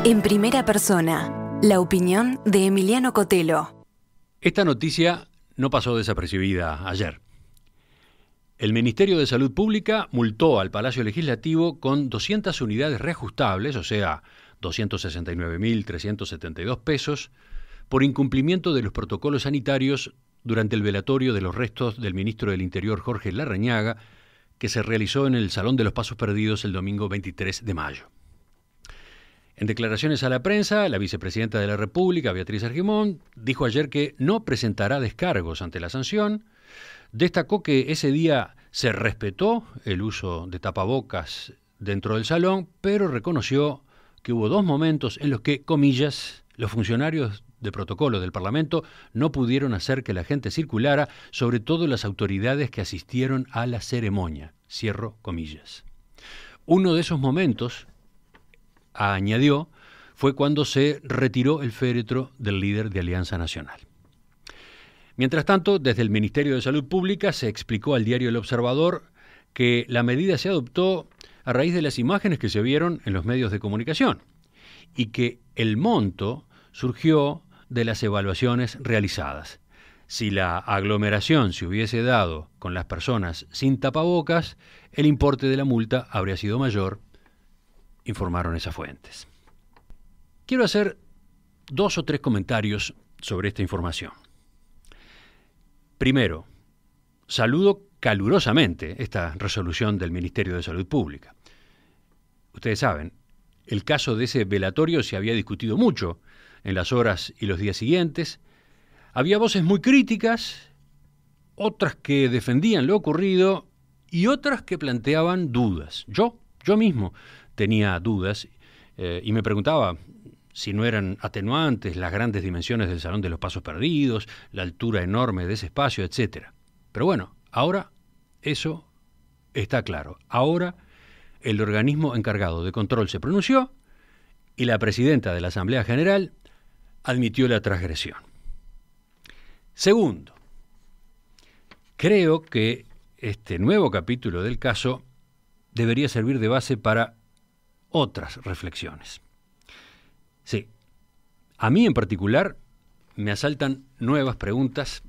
En primera persona, la opinión de Emiliano Cotelo. Esta noticia no pasó desapercibida ayer. El Ministerio de Salud Pública multó al Palacio Legislativo con 200 unidades reajustables, o sea, 269.372 pesos, por incumplimiento de los protocolos sanitarios durante el velatorio de los restos del ministro del Interior Jorge Larrañaga, que se realizó en el Salón de los Pasos Perdidos el domingo 23 de mayo. En declaraciones a la prensa, la vicepresidenta de la República, Beatriz Argimón, dijo ayer que no presentará descargos ante la sanción. Destacó que ese día se respetó el uso de tapabocas dentro del salón, pero reconoció que hubo dos momentos en los que, comillas, los funcionarios de protocolo del Parlamento no pudieron hacer que la gente circulara, sobre todo las autoridades que asistieron a la ceremonia, cierro comillas. Uno de esos momentos, añadió, fue cuando se retiró el féretro del líder de Alianza Nacional. Mientras tanto, desde el Ministerio de Salud Pública se explicó al diario El Observador que la medida se adoptó a raíz de las imágenes que se vieron en los medios de comunicación y que el monto surgió de las evaluaciones realizadas. Si la aglomeración se hubiese dado con las personas sin tapabocas, el importe de la multa habría sido mayor, informaron esas fuentes. Quiero hacer 2 o 3 comentarios sobre esta información. Primero, saludo calurosamente esta resolución del Ministerio de Salud Pública. Ustedes saben, el caso de ese velatorio se había discutido mucho en las horas y los días siguientes. Había voces muy críticas, otras que defendían lo ocurrido y otras que planteaban dudas. Yo mismo tenía dudas y me preguntaba si no eran atenuantes las grandes dimensiones del Salón de los Pasos Perdidos, la altura enorme de ese espacio, etc. Pero bueno, ahora eso está claro. Ahora el organismo encargado de control se pronunció y la presidenta de la Asamblea General admitió la transgresión. Segundo, creo que este nuevo capítulo del caso debería servir de base para otras reflexiones. Sí, a mí en particular me asaltan nuevas preguntas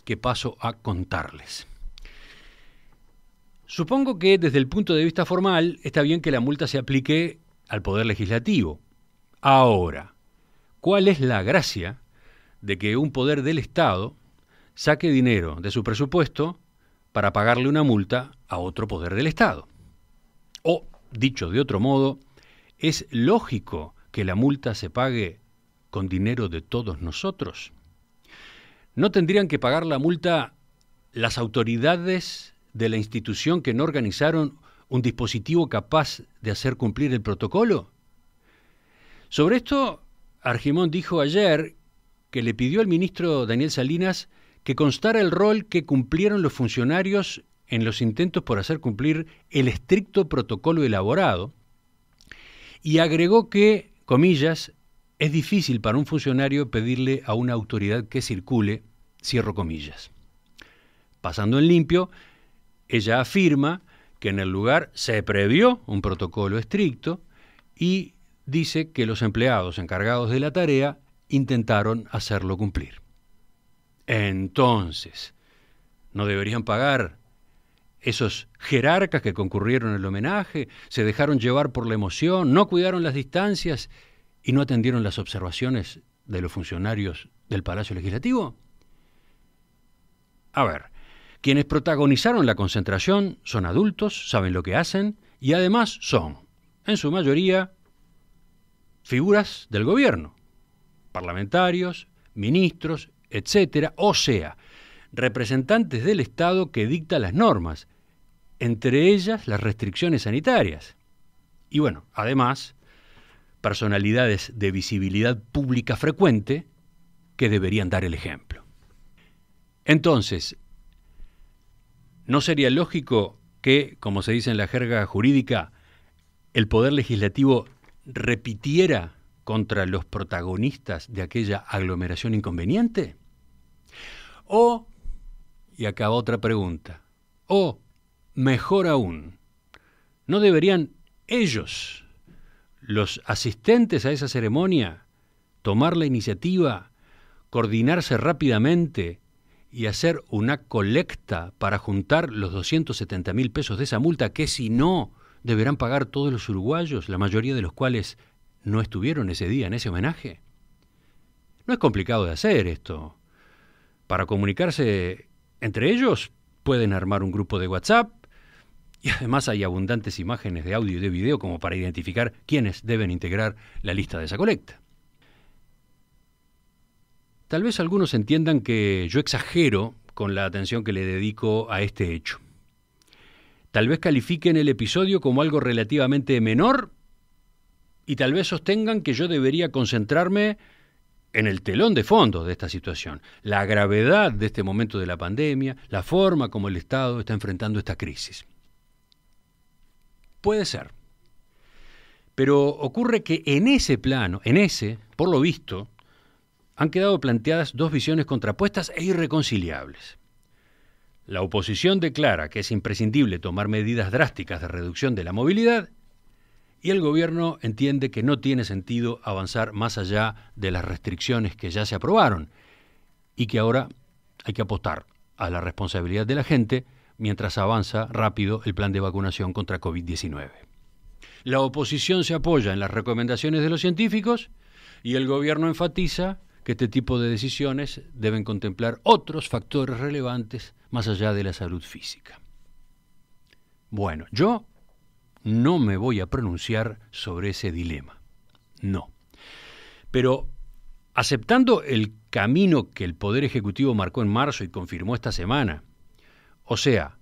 que paso a contarles. Supongo que desde el punto de vista formal está bien que la multa se aplique al Poder Legislativo. Ahora, ¿cuál es la gracia de que un poder del Estado saque dinero de su presupuesto para pagarle una multa a otro poder del Estado? O, dicho de otro modo, ¿es lógico que la multa se pague con dinero de todos nosotros? ¿No tendrían que pagar la multa las autoridades de la institución que no organizaron un dispositivo capaz de hacer cumplir el protocolo? Sobre esto, Argimón dijo ayer que le pidió al ministro Daniel Salinas que constara el rol que cumplieron los funcionarios en los intentos por hacer cumplir el estricto protocolo elaborado, y agregó que, comillas, es difícil para un funcionario pedirle a una autoridad que circule, cierro comillas. Pasando en limpio, ella afirma que en el lugar se previó un protocolo estricto y dice que los empleados encargados de la tarea intentaron hacerlo cumplir. Entonces, ¿no deberían pagar esos jerarcas que concurrieron al homenaje, se dejaron llevar por la emoción, no cuidaron las distancias y no atendieron las observaciones de los funcionarios del Palacio Legislativo? A ver, quienes protagonizaron la concentración son adultos, saben lo que hacen y además son, en su mayoría, figuras del gobierno, parlamentarios, ministros, etcétera, o sea, representantes del Estado que dicta las normas, entre ellas las restricciones sanitarias. Y bueno, además, personalidades de visibilidad pública frecuente que deberían dar el ejemplo. Entonces, ¿no sería lógico que, como se dice en la jerga jurídica, el Poder Legislativo repitiera contra los protagonistas de aquella aglomeración inconveniente? O, y acá otra pregunta, o, mejor aún, ¿no deberían ellos, los asistentes a esa ceremonia tomar la iniciativa, coordinarse rápidamente y hacer una colecta para juntar los 270.000 pesos de esa multa que si no deberán pagar todos los uruguayos, la mayoría de los cuales no estuvieron ese día en ese homenaje? No es complicado de hacer esto. Para comunicarse entre ellos pueden armar un grupo de WhatsApp y además hay abundantes imágenes de audio y de video como para identificar quiénes deben integrar la lista de esa colecta. Tal vez algunos entiendan que yo exagero con la atención que le dedico a este hecho. Tal vez califiquen el episodio como algo relativamente menor y tal vez sostengan que yo debería concentrarme en el telón de fondo de esta situación, la gravedad de este momento de la pandemia, la forma como el Estado está enfrentando esta crisis. Puede ser. Pero ocurre que en ese plano, por lo visto, han quedado planteadas dos visiones contrapuestas e irreconciliables. La oposición declara que es imprescindible tomar medidas drásticas de reducción de la movilidad y el gobierno entiende que no tiene sentido avanzar más allá de las restricciones que ya se aprobaron y que ahora hay que apostar a la responsabilidad de la gente mientras avanza rápido el plan de vacunación contra COVID-19. La oposición se apoya en las recomendaciones de los científicos y el gobierno enfatiza que este tipo de decisiones deben contemplar otros factores relevantes más allá de la salud física. Bueno, yo no me voy a pronunciar sobre ese dilema, no. Pero aceptando el camino que el Poder Ejecutivo marcó en marzo y confirmó esta semana, o sea,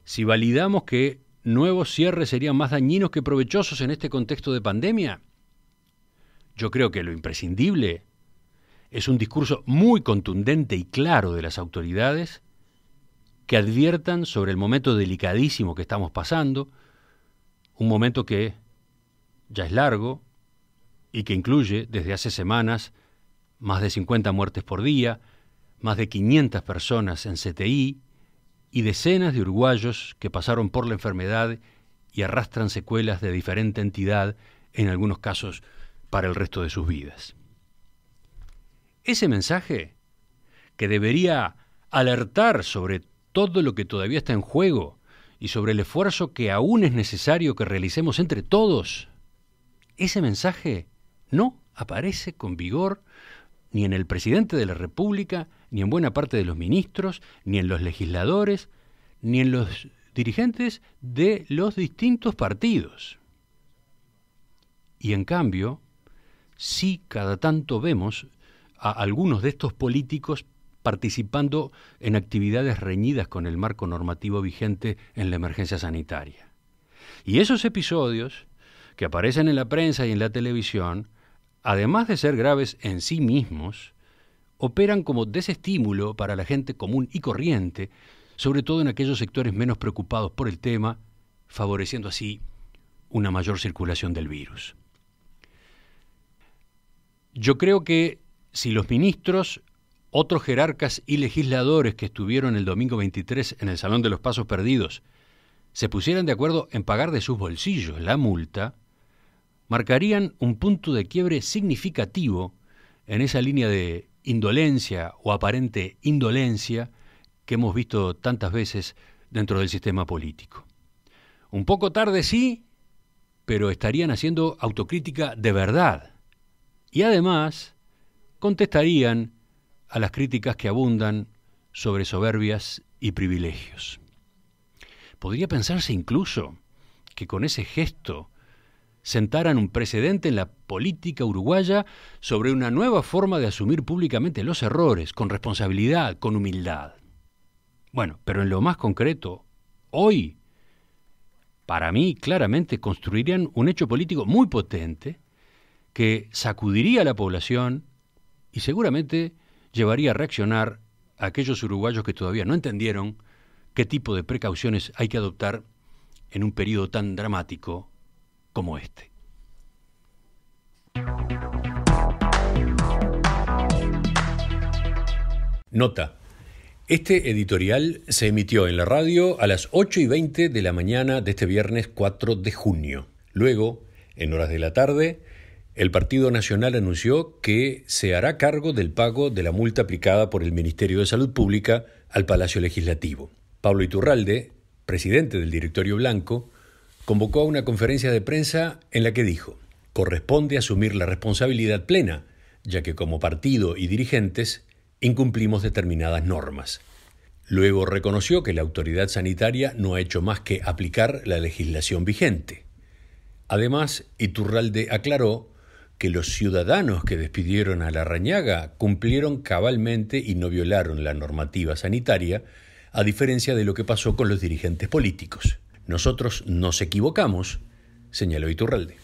si validamos que nuevos cierres serían más dañinos que provechosos en este contexto de pandemia, yo creo que lo imprescindible es un discurso muy contundente y claro de las autoridades que adviertan sobre el momento delicadísimo que estamos pasando, un momento que ya es largo y que incluye desde hace semanas más de 50 muertes por día, más de 500 personas en CTI y decenas de uruguayos que pasaron por la enfermedad y arrastran secuelas de diferente entidad, en algunos casos para el resto de sus vidas. Ese mensaje, que debería alertar sobre todo lo que todavía está en juego y sobre el esfuerzo que aún es necesario que realicemos entre todos, ese mensaje no aparece con vigor ni en el presidente de la República, ni en buena parte de los ministros, ni en los legisladores, ni en los dirigentes de los distintos partidos. Y en cambio, sí cada tanto vemos a algunos de estos políticos participando en actividades reñidas con el marco normativo vigente en la emergencia sanitaria. Y esos episodios que aparecen en la prensa y en la televisión, además de ser graves en sí mismos, operan como desestímulo para la gente común y corriente, sobre todo en aquellos sectores menos preocupados por el tema, favoreciendo así una mayor circulación del virus. Yo creo que si los ministros, otros jerarcas y legisladores que estuvieron el domingo 23 en el Salón de los Pasos Perdidos se pusieran de acuerdo en pagar de sus bolsillos la multa, marcarían un punto de quiebre significativo en esa línea de indolencia o aparente indolencia que hemos visto tantas veces dentro del sistema político. Un poco tarde sí, pero estarían haciendo autocrítica de verdad. Y además contestarían a las críticas que abundan sobre soberbias y privilegios. Podría pensarse incluso que con ese gesto sentaran un precedente en la política uruguaya sobre una nueva forma de asumir públicamente los errores, con responsabilidad, con humildad. Bueno, pero en lo más concreto, hoy, para mí, claramente construirían un hecho político muy potente que sacudiría a la población y seguramente llevaría a reaccionar a aquellos uruguayos que todavía no entendieron qué tipo de precauciones hay que adoptar en un periodo tan dramático como este. Nota. Este editorial se emitió en la radio a las 8:20 de la mañana de este viernes 4 de junio. Luego, En horas de la tarde, el Partido Nacional anunció que se hará cargo del pago de la multa aplicada por el Ministerio de Salud Pública al Palacio Legislativo. Pablo Iturralde, presidente del Directorio Blanco, convocó a una conferencia de prensa en la que dijo: corresponde asumir la responsabilidad plena, ya que como partido y dirigentes incumplimos determinadas normas. Luego reconoció que la autoridad sanitaria no ha hecho más que aplicar la legislación vigente. Además, Iturralde aclaró que los ciudadanos que despidieron a Larrañaga cumplieron cabalmente y no violaron la normativa sanitaria, a diferencia de lo que pasó con los dirigentes políticos. Nosotros nos equivocamos, señaló Iturralde.